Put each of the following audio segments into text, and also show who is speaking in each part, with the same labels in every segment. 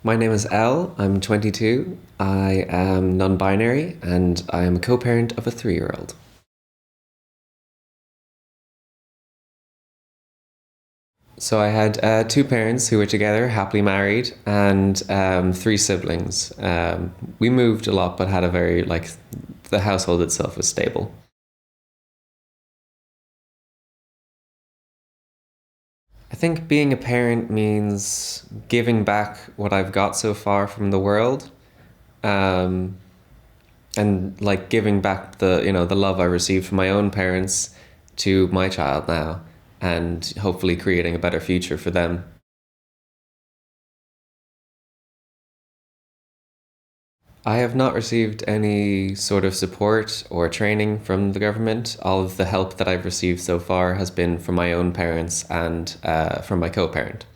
Speaker 1: My name is Elle. I'm 22. I am non binary and I am a co parent of a 3-year-old. So I had two parents who were together, happily married, and three siblings. We moved a lot, but had a very, the household itself was stable. I think being a parent means giving back what I've got so far from the world. Um, and like giving back the love I received from my own parents to my child now, and hopefully creating a better future for them. I have not received any sort of support or training from the government. All of the help that I've received so far has been from my own parents and from my co-parent.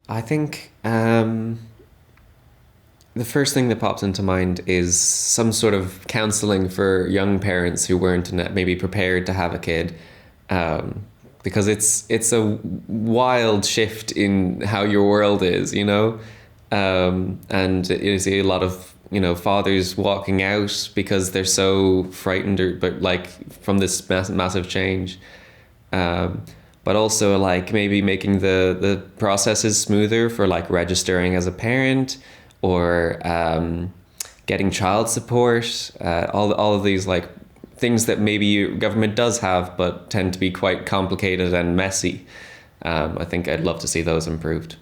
Speaker 1: I think the first thing that pops into mind is some sort of counseling for young parents who weren't maybe prepared to have a kid, because it's a wild shift in how your world is, and you see a lot of fathers walking out because they're so frightened, but like from this massive change. Um, but also like maybe making the processes smoother for like registering as a parent, or getting child support, all of these like things that maybe government does have but tend to be quite complicated and messy. I think I'd love to see those improved.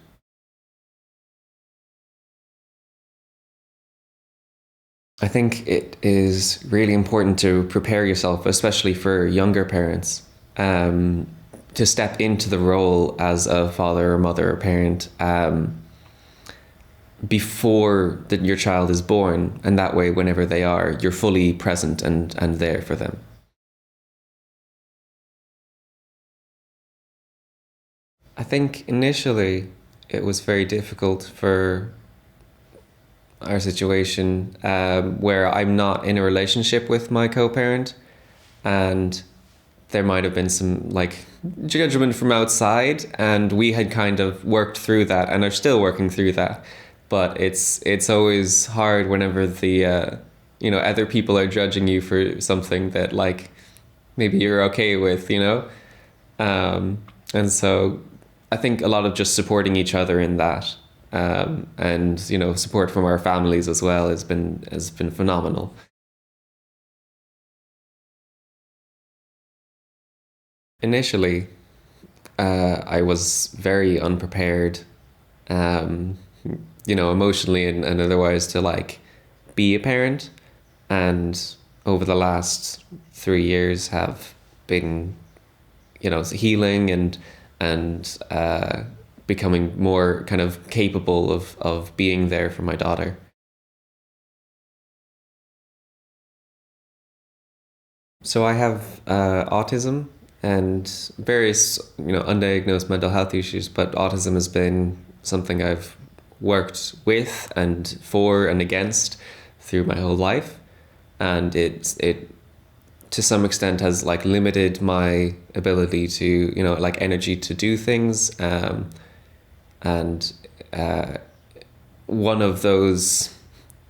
Speaker 1: I think it is really important to prepare yourself, especially for younger parents, um, to step into the role as a father or mother or parent, before your child is born, and that way, whenever they are, you're fully present and there for them. I think initially it was very difficult for our situation, where I'm not in a relationship with my co-parent, and there might have been some like judgment from outside, and we had kind of worked through that and are still working through that. But it's always hard whenever the other people are judging you for something that like maybe you're okay with, and so I think a lot of just supporting each other in that, and support from our families as well has been phenomenal. Initially, I was very unprepared, um, emotionally and otherwise, to like be a parent, and over the last 3 years have been, healing and becoming more kind of capable of being there for my daughter. So I have autism and various, undiagnosed mental health issues, but autism has been something I've worked with and for and against through my whole life, and it to some extent has like limited my ability to, like energy to do things, and one of those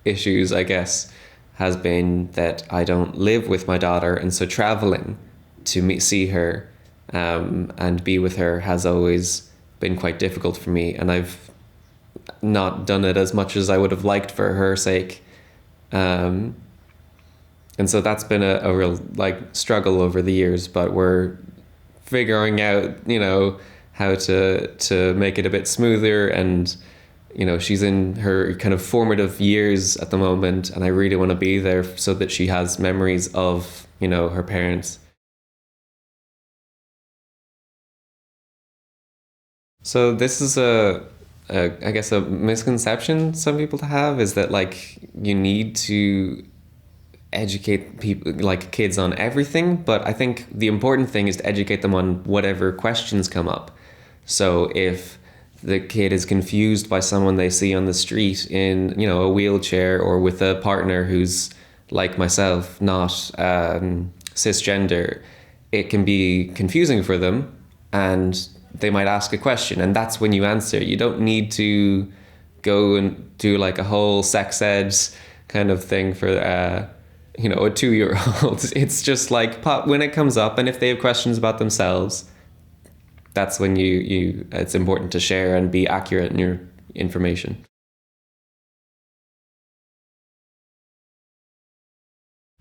Speaker 1: issues, I guess, has been that I don't live with my daughter, and so traveling to see her, and be with her has always been quite difficult for me, and I've not done it as much as I would have liked for her sake. Um, and so that's been a real like struggle over the years, but we're figuring out, how to make it a bit smoother, and she's in her kind of formative years at the moment, and I really want to be there so that she has memories of, her parents. So this is I guess a misconception some people have, is that like you need to educate people, like kids, on everything, but I think the important thing is to educate them on whatever questions come up. So if the kid is confused by someone they see on the street in, a wheelchair, or with a partner who's like myself, not cisgender, it can be confusing for them, and they might ask a question, and that's when you answer. You don't need to go and do like a whole sex ed kind of thing for a 2-year-old. It's just like pop when it comes up, and if they have questions about themselves, that's when you it's important to share and be accurate in your information.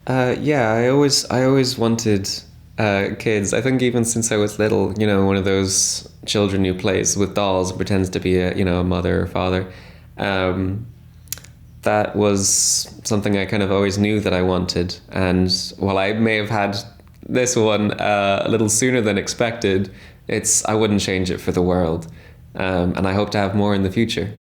Speaker 1: Yeah, I always wanted kids. I think even since I was little, one of those children who plays with dolls, pretends to be a mother or father. Um, that was something I kind of always knew that I wanted. And while I may have had this one a little sooner than expected, I wouldn't change it for the world. And I hope to have more in the future.